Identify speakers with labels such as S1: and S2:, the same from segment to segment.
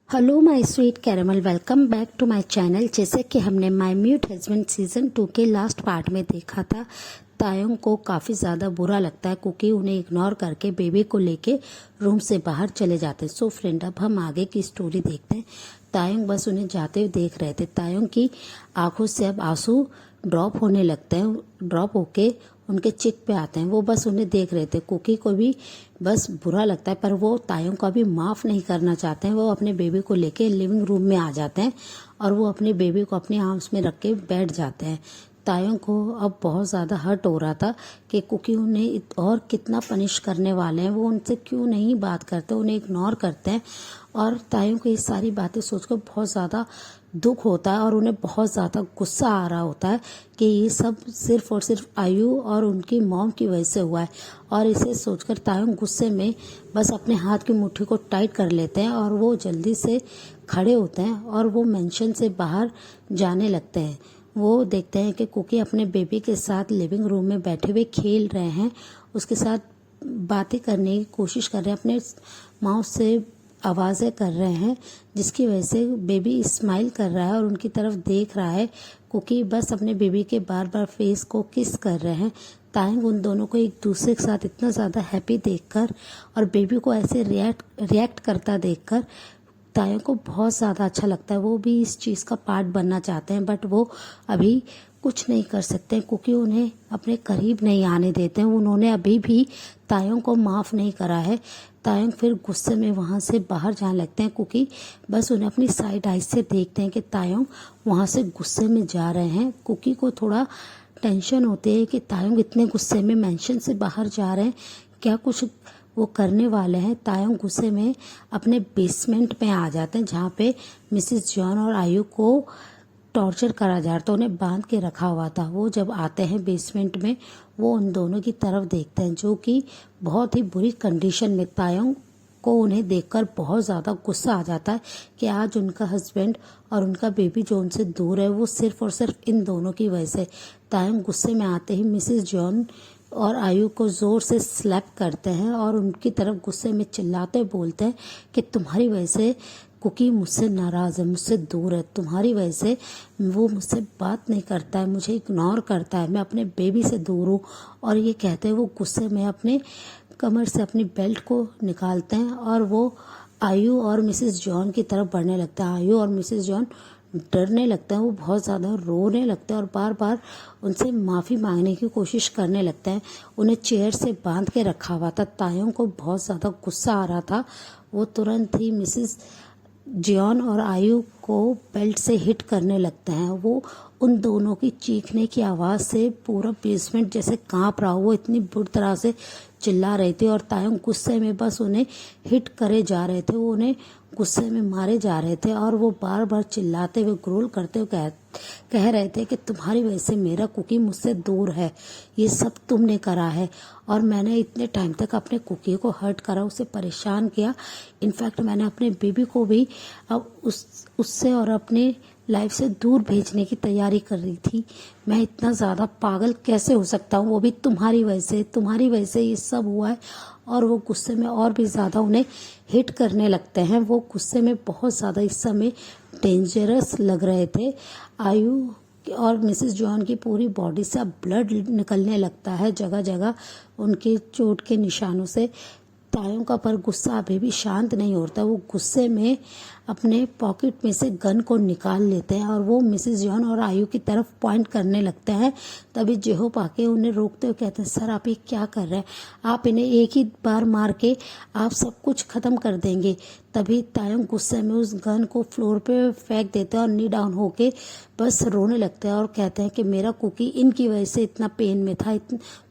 S1: Hello my sweet caramel, welcome back to my channel. जैसे कि हमने माय म्यूट हस्बैंड सीज़न 2 के last part में देखा था, तायोंग को काफ़ी ज़्यादा बुरा लगता है क्योंकि उन्हें इग्नोर करके बेबी को लेके रूम से बाहर चले जाते हैं। सो फ्रेंड, अब हम आगे की स्टोरी देखते हैं। तायोंग बस उन्हें जाते हुए देख रहे थे। तायोंग की आंखों से अब आंसू ड्रॉप होने लगते हैं, ड्रॉप होके उनके चिक पे आते हैं। वो बस उन्हें देख रहे थे। कुकी को भी बस बुरा लगता है, पर वो तायोंग को अभी माफ़ नहीं करना चाहते हैं। वो अपने बेबी को लेके लिविंग रूम में आ जाते हैं और वो अपने बेबी को अपनी आर्म्स में रख के बैठ जाते हैं। तायोंग को अब बहुत ज़्यादा हर्ट हो रहा था कि कुकी उन्हें और कितना पनिश करने वाले हैं। वो उनसे क्यों नहीं बात करते, उन्हें इग्नोर करते हैं। और तायोंग को ये सारी बातें सोचकर बहुत ज़्यादा दुख होता है और उन्हें बहुत ज़्यादा गुस्सा आ रहा होता है कि ये सब सिर्फ और सिर्फ आयु और उनकी मॉम की वजह से हुआ है। और इसे सोचकर तायोंग गुस्से में बस अपने हाथ की मुट्ठी को टाइट कर लेते हैं और वो जल्दी से खड़े होते हैं और वो मेंशन से बाहर जाने लगते हैं। वो देखते हैं कि कुकी अपने बेबी के साथ लिविंग रूम में बैठे हुए खेल रहे हैं, उसके साथ बातें करने की कोशिश कर रहे हैं, अपने माउथ से आवाज़ें कर रहे हैं, जिसकी वजह से बेबी स्माइल कर रहा है और उनकी तरफ देख रहा है। कुकी बस अपने बेबी के बार बार फेस को किस कर रहे हैं। तायोंग उन दोनों को एक दूसरे के साथ इतना ज़्यादा हैप्पी देखकर और बेबी को ऐसे रिएक्ट करता देखकर तायोंग को बहुत ज़्यादा अच्छा लगता है। वो भी इस चीज़ का पार्ट बनना चाहते हैं, बट वो अभी कुछ नहीं कर सकते क्योंकि उन्हें अपने करीब नहीं आने देते हैं। उन्होंने अभी भी तायोंग को माफ़ नहीं करा है। तायोंग फिर गुस्से में वहाँ से बाहर जाने लगते हैं क्योंकि बस उन्हें अपनी साइड आइज से देखते हैं कि तायोंग वहाँ से गुस्से में जा रहे हैं। कुकी को थोड़ा टेंशन होती है कि तायोंग इतने गुस्से में मेंशन से बाहर जा रहे हैं, क्या कुछ वो करने वाले हैं। तायोंग गुस्से में अपने बेसमेंट में आ जाते हैं जहाँ पे मिसेस जॉन और आयु को टॉर्चर करा जा रहा था, उन्हें बांध के रखा हुआ था। वो जब आते हैं बेसमेंट में, वो उन दोनों की तरफ देखते हैं जो कि बहुत ही बुरी कंडीशन में। तायोंग को उन्हें देखकर बहुत ज़्यादा गुस्सा आ जाता है कि आज उनका हस्बैंड और उनका बेबी जो उनसे दूर है, वो सिर्फ और सिर्फ इन दोनों की वजह से। तायोंग गुस्से में आते ही मिसेस जॉन और आयु को ज़ोर से स्लैप करते हैं और उनकी तरफ गुस्से में चिल्लाते बोलते हैं कि तुम्हारी वजह से कुकी मुझसे नाराज़ है, मुझसे दूर है, तुम्हारी वजह से वो मुझसे बात नहीं करता है, मुझे इग्नोर करता है, मैं अपने बेबी से दूर हूँ। और ये कहते हैं वो गुस्से में अपने कमर से अपनी बेल्ट को निकालते हैं और वो आयु और मिसेस जॉन की तरफ बढ़ने लगता है। आयु और मिसेस जॉन डरने लगते हैं, वो बहुत ज़्यादा रोने लगते हैं और बार बार उनसे माफ़ी मांगने की कोशिश करने लगते हैं। उन्हें चेयर से बांध के रखा हुआ था। तायोंग को बहुत ज़्यादा गुस्सा आ रहा था। वो तुरंत ही मिसेस जियोन और आयु को बेल्ट से हिट करने लगते हैं। वो उन दोनों की चीखने की आवाज़ से पूरा बेसमेंट जैसे कांप रहा हो, वो इतनी बुरी तरह से चिल्ला रहे थे और तायोंग गुस्से में बस उन्हें हिट करे जा रहे थे, वो उन्हें गुस्से में मारे जा रहे थे और वो बार बार चिल्लाते हुए ग्रोल करते हुए कह रहे थे कि तुम्हारी वजह से मेरा कुकी मुझसे दूर है, ये सब तुमने करा है और मैंने इतने टाइम तक अपने कुकी को हर्ट करा, उसे परेशान किया। इनफैक्ट मैंने अपने बेबी को भी अब उससे और अपने लाइफ से दूर भेजने की तैयारी कर रही थी। मैं इतना ज़्यादा पागल कैसे हो सकता हूँ, वो भी तुम्हारी वजह से ये सब हुआ है। और वो गुस्से में और भी ज़्यादा उन्हें हिट करने लगते हैं। वो गुस्से में बहुत ज़्यादा इस समय डेंजरस लग रहे थे। आयु और मिसेस जॉन की पूरी बॉडी से अब ब्लड निकलने लगता है जगह जगह उनके चोट के निशानों से। तायों का पर गुस्सा अभी भी शांत नहीं होता। वो गुस्से में अपने पॉकेट में से गन को निकाल लेते हैं और वो मिसेस जॉन और आयु की तरफ पॉइंट करने लगते हैं। तभी जेहोप आके उन्हें रोकते हुए कहते हैं, सर आप ये क्या कर रहे हैं, आप इन्हें एक ही बार मार के आप सब कुछ ख़त्म कर देंगे। तभी तायोंग गुस्से में उस गन को फ्लोर पे फेंक देते हैं और नी डाउन होके बस रोने लगते हैं और कहते हैं कि मेरा कुकी इनकी वजह से इतना पेन में था,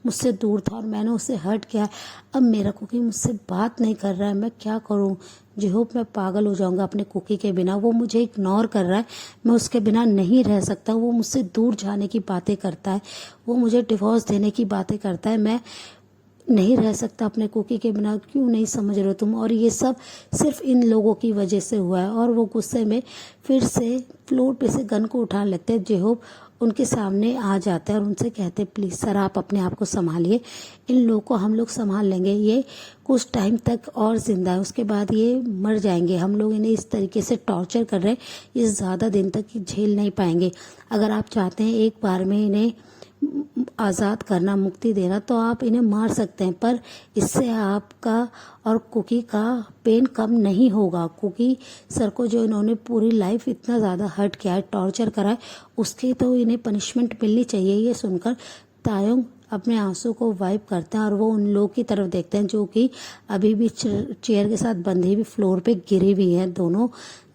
S1: मुझसे दूर था और मैंने उसे हर्ट किया। अब मेरा कुकी मुझसे बात नहीं कर रहा है, मैं क्या करूं। जेहोप मैं पागल हो जाऊंगा अपने कुकी के बिना, वो मुझे इग्नोर कर रहा है, मैं उसके बिना नहीं रह सकता। वो मुझसे दूर जाने की बातें करता है, वो मुझे डिवोर्स देने की बातें करता है, मैं नहीं रह सकता अपने कुकी के बिना। क्यों नहीं समझ रहे हो तुम, और ये सब सिर्फ इन लोगों की वजह से हुआ है। और वो गुस्से में फिर से फ्लोर पे से गन को उठाने लगते हैं। जेहोप उनके सामने आ जाते हैं और उनसे कहते हैं, प्लीज़ सर आप अपने आप को संभालिए, इन लोगों को हम लोग संभाल लेंगे, ये कुछ टाइम तक और ज़िंदा है, उसके बाद ये मर जाएंगे। हम लोग इन्हें इस तरीके से टॉर्चर कर रहे हैं, ये ज़्यादा दिन तक झेल नहीं पाएंगे। अगर आप चाहते हैं एक बार में इन्हें आज़ाद करना, मुक्ति देना, तो आप इन्हें मार सकते हैं, पर इससे आपका और कुकी का पेन कम नहीं होगा। कुकी सर को जो इन्होंने पूरी लाइफ इतना ज़्यादा हर्ट किया है, टॉर्चर करा है, उसकी तो इन्हें पनिशमेंट मिलनी चाहिए। ये सुनकर तायोंग अपने आंसू को वाइप करते हैं और वो उन लोगों की तरफ देखते हैं जो कि अभी भी चेयर के साथ बंधी हुई फ्लोर पे गिरी हुई हैं दोनों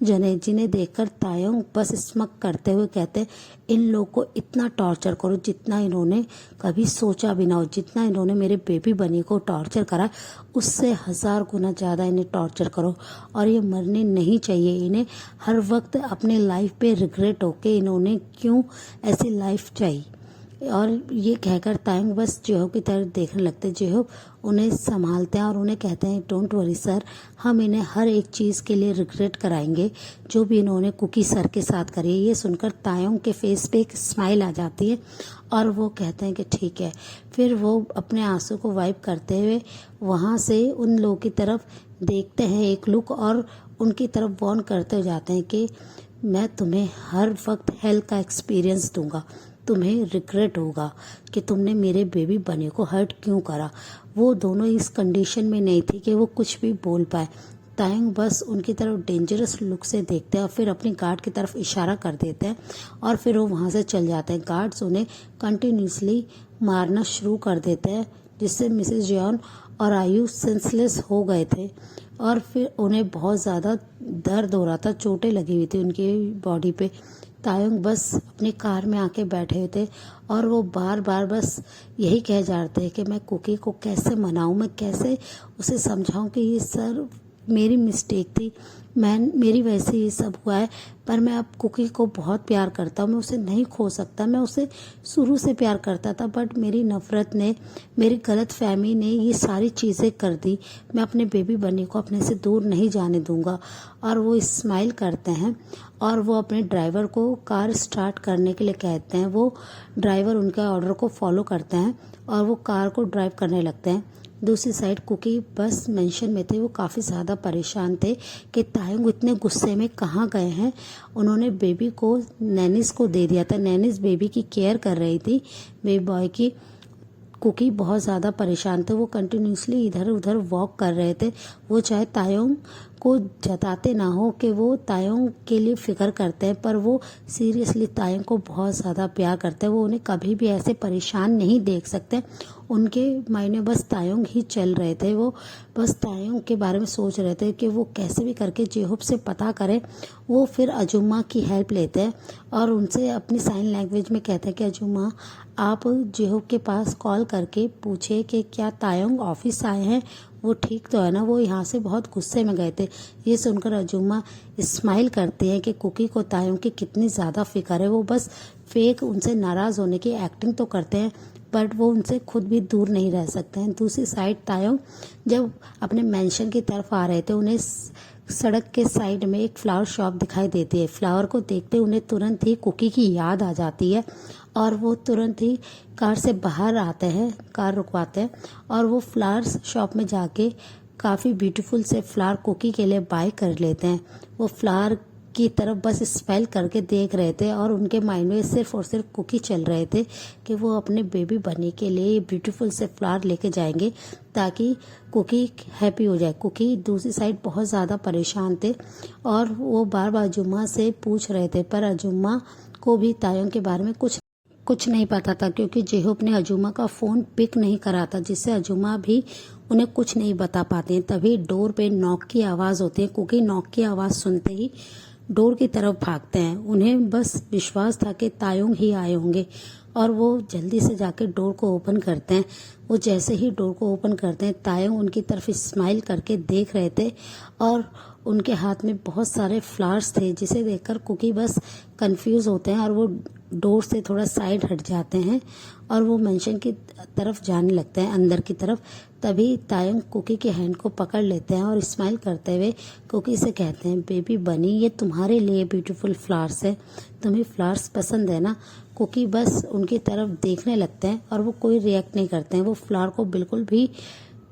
S1: जने, जिन्हें देखकर तायोंग बस स्मक करते हुए कहते हैं, इन लोग को इतना टॉर्चर करो जितना इन्होंने कभी सोचा भी ना हो। जितना इन्होंने मेरे बेबी बनी को टॉर्चर करा, उससे 1000 गुना ज़्यादा इन्हें टॉर्चर करो। और ये मरने नहीं चाहिए। इन्हें हर वक्त अपने लाइफ पे रिग्रेट होके इन्होंने क्यों ऐसी लाइफ चाहिए। और ये कहकर तायंग बस जेहोब की तरफ देखने लगते। जेहोब उन्हें संभालते हैं और उन्हें कहते हैं, डोंट वरी सर, हम इन्हें हर एक चीज़ के लिए रिग्रेट कराएंगे जो भी इन्होंने कुकी सर के साथ करी है। ये सुनकर तायंग के फेस पे एक स्माइल आ जाती है और वो कहते हैं कि ठीक है। फिर वो अपने आंसू को वाइप करते हुए वहाँ से उन लोगों की तरफ देखते हैं एक लुक, और उनकी तरफ वार्न करते हो जाते हैं कि मैं तुम्हें हर वक्त हेल का एक्सपीरियंस दूंगा, तुम्हें रिग्रेट होगा कि तुमने मेरे बेबी बने को हर्ट क्यों करा। वो दोनों इस कंडीशन में नहीं थी कि वो कुछ भी बोल पाए। तायंग बस उनकी तरफ डेंजरस लुक से देखते हैं और फिर अपनी गार्ड की तरफ इशारा कर देते हैं और फिर वो वहाँ से चल जाते हैं। गार्ड्स उन्हें कंटिन्यूसली मारना शुरू कर देते हैं, जिससे मिसेस जियोन और आयु सेंसलेस हो गए थे और फिर उन्हें बहुत ज़्यादा दर्द हो रहा था, चोटें लगी हुई थी उनकी बॉडी पे। तायंग बस अपनी कार में आके बैठे हुए थे और वो बार बार बस यही कह जा रहे थे कि मैं कुकी को कैसे मनाऊं, मैं कैसे उसे समझाऊं कि ये सर मेरी मिस्टेक थी, मेरी वजह से ये सब हुआ है, पर मैं अब कुकी को बहुत प्यार करता हूँ, मैं उसे नहीं खो सकता। मैं उसे शुरू से प्यार करता था, बट मेरी नफ़रत ने, मेरी गलत फहमी ने ये सारी चीज़ें कर दी। मैं अपने बेबी बनी को अपने से दूर नहीं जाने दूंगा। और वो स्माइल करते हैं और वो अपने ड्राइवर को कार स्टार्ट करने के लिए कहते हैं। वो ड्राइवर उनके ऑर्डर को फॉलो करते हैं और वो कार को ड्राइव करने लगते हैं। दूसरी साइड कुकी बस मेंशन में थे। वो काफ़ी ज़्यादा परेशान थे कि तायंग इतने गुस्से में कहाँ गए हैं। उन्होंने बेबी को नैनिस को दे दिया था, नैनिस बेबी की केयर कर रही थी, बेबी बॉय की। कुकी बहुत ज़्यादा परेशान थे। वो कंटिन्यूसली इधर उधर वॉक कर रहे थे। वो चाहे तायोंग को जताते ना हो कि वो तायोंग के लिए फ़िक्र करते हैं, पर वो सीरियसली तायोंग को बहुत ज़्यादा प्यार करते हैं। वो उन्हें कभी भी ऐसे परेशान नहीं देख सकते। उनके मायने बस तायोंग ही चल रहे थे। वो बस तायोंग के बारे में सोच रहे थे कि वो कैसे भी करके जेहोब से पता करें। वो फिर अजुमा की हेल्प लेते हैं और उनसे अपनी साइन लैंग्वेज में कहते हैं कि अजुमा, आप जेहोब के पास कॉल करके पूछे कि क्या तायोंग ऑफिस आए हैं, वो ठीक तो है ना, वो यहाँ से बहुत गुस्से में गए थे। ये सुनकर अजुमा स्माइल करते हैं कि कुकी को तायोंग की कितनी ज़्यादा फिक्र है। वो बस फेक उनसे नाराज़ होने की एक्टिंग तो करते हैं, बट वो उनसे खुद भी दूर नहीं रह सकते हैं। दूसरी साइड तायोंग जब अपने मेंशन की तरफ आ रहे थे, उन्हें सड़क के साइड में एक फ्लावर शॉप दिखाई देती है। फ्लावर को देखते उन्हें तुरंत ही कुकी की याद आ जाती है और वो तुरंत ही कार से बाहर आते हैं, कार रुकवाते हैं और वो फ्लावर्स शॉप में जाके काफ़ी ब्यूटीफुल से फ्लावर कुकी के लिए बाय कर लेते हैं। वो फ्लावर की तरफ बस स्मेल करके देख रहे थे और उनके माइंड में सिर्फ और सिर्फ कुकी चल रहे थे कि वो अपने बेबी बनी के लिए ब्यूटीफुल से फ्लावर लेके जाएंगे ताकि कुकी हैप्पी हो जाए। कुकी दूसरी साइड बहुत ज़्यादा परेशान थे और वो बार बार अजुमा से पूछ रहे थे, पर अजुमा को भी तायोंग के बारे में कुछ नहीं पता था, क्योंकि जेहोब ने अजुमा का फ़ोन पिक नहीं करा था, जिससे अजुमा भी उन्हें कुछ नहीं बता पाते हैं। तभी डोर पे नॉक की आवाज़ होती है। कुकी नॉक की आवाज़ सुनते ही डोर की तरफ भागते हैं। उन्हें बस विश्वास था कि तायोंग ही आए होंगे और वो जल्दी से जाकर डोर को ओपन करते हैं। वो जैसे ही डोर को ओपन करते हैं, तायोंग उनकी तरफ स्माइल करके देख रहे थे और उनके हाथ में बहुत सारे फ्लावर्स थे, जिसे देखकर कुकी बस कंफ्यूज होते हैं और वो डोर से थोड़ा साइड हट जाते हैं और वो मेंशन की तरफ जाने लगते हैं, अंदर की तरफ। तभी तायोंग कुकी के हैंड को पकड़ लेते हैं और स्माइल करते हुए कुकी से कहते हैं, बेबी बनी, ये तुम्हारे लिए ब्यूटीफुल फ्लावर्स है, तुम्हें फ्लावर्स पसंद है ना। कुकी बस उनकी तरफ देखने लगते हैं और वो कोई रिएक्ट नहीं करते हैं। वो फ्लावर को बिल्कुल भी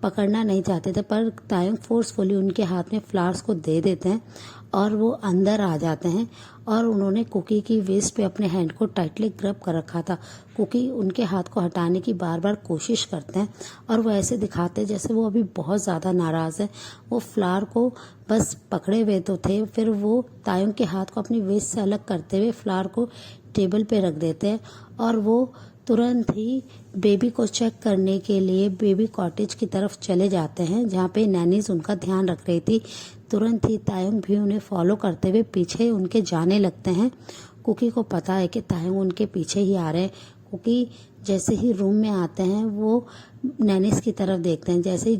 S1: पकड़ना नहीं चाहते थे, पर तायंग फोर्सफुली उनके हाथ में फ्लावर्स को दे देते हैं और वो अंदर आ जाते हैं। और उन्होंने कुकी की वेस्ट पे अपने हैंड को टाइटली ग्रब कर रखा था। कुकी उनके हाथ को हटाने की बार बार कोशिश करते हैं और वो ऐसे दिखाते हैं जैसे वो अभी बहुत ज़्यादा नाराज़ है। वो फ्लावर को बस पकड़े हुए तो थे, फिर वो तायंग के हाथ को अपनी वेस्ट से अलग करते हुए फ्लावर को टेबल पे रख देते हैं और वो तुरंत ही बेबी को चेक करने के लिए बेबी कॉटेज की तरफ चले जाते हैं, जहाँ पे नैनीज उनका ध्यान रख रही थी। तुरंत ही तायंग भी उन्हें फॉलो करते हुए पीछे उनके जाने लगते हैं। कुकी को पता है कि तायंग उनके पीछे ही आ रहे हैं। कुकी जैसे ही रूम में आते हैं वो नैनीज की तरफ देखते हैं। जैसे ही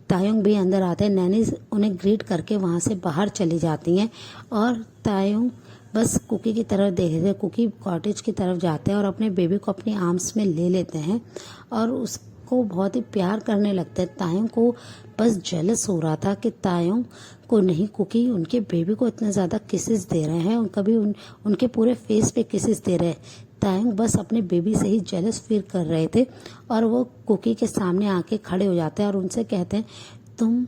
S1: तायंग भी अंदर आते हैं, नैनीज उन्हें ग्रीट करके वहाँ से बाहर चली जाती हैं और तायंग बस कुकी की तरफ देखते हैं। कुकी कॉटेज की तरफ जाते हैं और अपने बेबी को अपनी आर्म्स में ले लेते हैं और उसको बहुत ही प्यार करने लगते हैं। तायंग को बस जेलस हो रहा था कि तायंग को नहीं, कुकी उनके बेबी को इतने ज़्यादा किसेस दे रहे हैं और कभी उनके पूरे फेस पे किसेस दे रहे हैं। तायंग बस अपने बेबी से ही जेलस फील कर रहे थे और वो कुकी के सामने आके खड़े हो जाते हैं और उनसे कहते हैं, तुम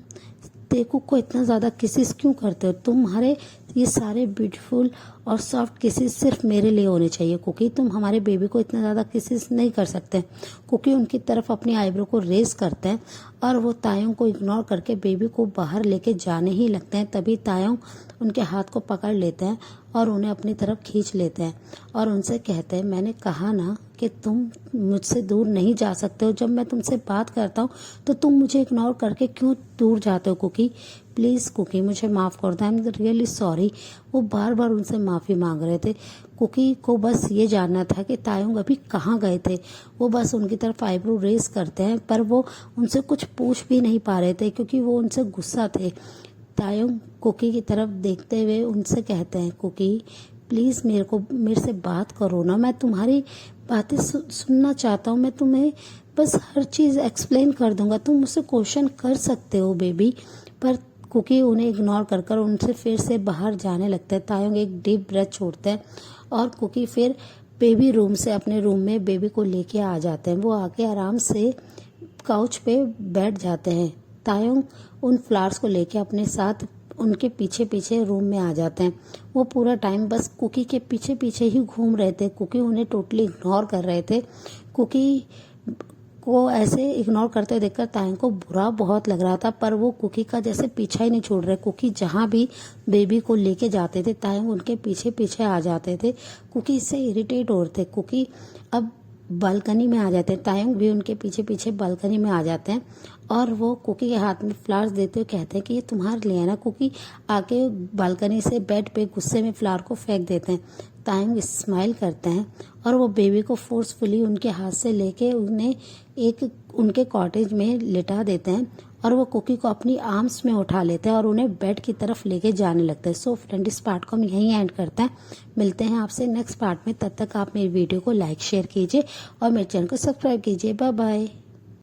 S1: तेकू को इतना ज़्यादा किसेस क्यों करते हो? तुम्हारे ये सारे ब्यूटीफुल और सॉफ्ट किसेस सिर्फ मेरे लिए होने चाहिए कुकी, तुम हमारे बेबी को इतना ज़्यादा किसेस नहीं कर सकते। कुकी उनकी तरफ अपनी आईब्रो को रेस करते हैं और वो तायंग को इग्नोर करके बेबी को बाहर लेके जाने ही लगते हैं। तभी तायंग उनके हाथ को पकड़ लेते हैं और उन्हें अपनी तरफ खींच लेते हैं और उनसे कहते हैं, मैंने कहा ना कि तुम मुझसे दूर नहीं जा सकते हो। जब मैं तुमसे बात करता हूँ तो तुम मुझे इग्नोर करके क्यों दूर जाते हो? कुकी प्लीज़ कुकी मुझे माफ़ कर दो, आई एम रियली सॉरी। वो बार बार उनसे माफ़ी मांग रहे थे। कुकी को बस ये जानना था कि तायंग अभी कहाँ गए थे। वो बस उनकी तरफ आईब्रो रेस करते हैं, पर वो उनसे कुछ पूछ भी नहीं पा रहे थे क्योंकि वो उनसे गुस्सा थे। तायंग कुकी की तरफ देखते हुए उनसे कहते हैं, कुकी प्लीज़ मेरे से बात करो ना, मैं तुम्हारी बातें सुनना चाहता हूँ। मैं तुम्हें बस हर चीज़ एक्सप्लेन कर दूंगा, तुम मुझसे क्वेश्चन कर सकते हो बेबी। पर कुकी उन्हें इग्नोर कर उनसे फिर से बाहर जाने लगता है। तायंग एक डीप ब्रेथ छोड़ते हैं और कुकी फिर बेबी रूम से अपने रूम में बेबी को लेके आ जाते हैं। वो आके आराम से काउच पे बैठ जाते हैं। तायंग उन फ्लावर्स को लेके अपने साथ उनके पीछे पीछे रूम में आ जाते हैं। वो पूरा टाइम बस कुकी के पीछे पीछे ही घूम रहे थे। कुकी उन्हें टोटली इग्नोर कर रहे थे। कुकी को ऐसे इग्नोर करते हुए देखकर तायंग को बुरा बहुत लग रहा था, पर वो कुकी का जैसे पीछा ही नहीं छोड़ रहे। कुकी जहाँ भी बेबी को लेके जाते थे तायंग उनके पीछे पीछे आ जाते थे। कुकी इससे इरिटेट हो रहे थे। कुकी अब बालकनी में आ जाते हैं। तायंग भी उनके पीछे पीछे बालकनी में आ जाते हैं और वो कुकी के हाथ में फ्लावर्स देते हुए कहते हैं कि ये तुम्हारे लिए है ना। कुकी आके बालकनी से बेड पे गुस्से में फ्लावर को फेंक देते हैं। तायंग स्माइल करते हैं और वो बेबी को फोर्सफुली उनके हाथ से लेके उन्हें एक उनके कॉटेज में लिटा देते हैं और वो कुकी को अपनी आर्म्स में उठा लेते हैं और उन्हें बेड की तरफ लेके जाने लगते हैं। सो फ्रेंड, इस पार्ट को हम यहीं एंड करते हैं। मिलते हैं आपसे नेक्स्ट पार्ट में। तब तक आप मेरी वीडियो को लाइक शेयर कीजिए और मेरे चैनल को सब्सक्राइब कीजिए। Bye bye.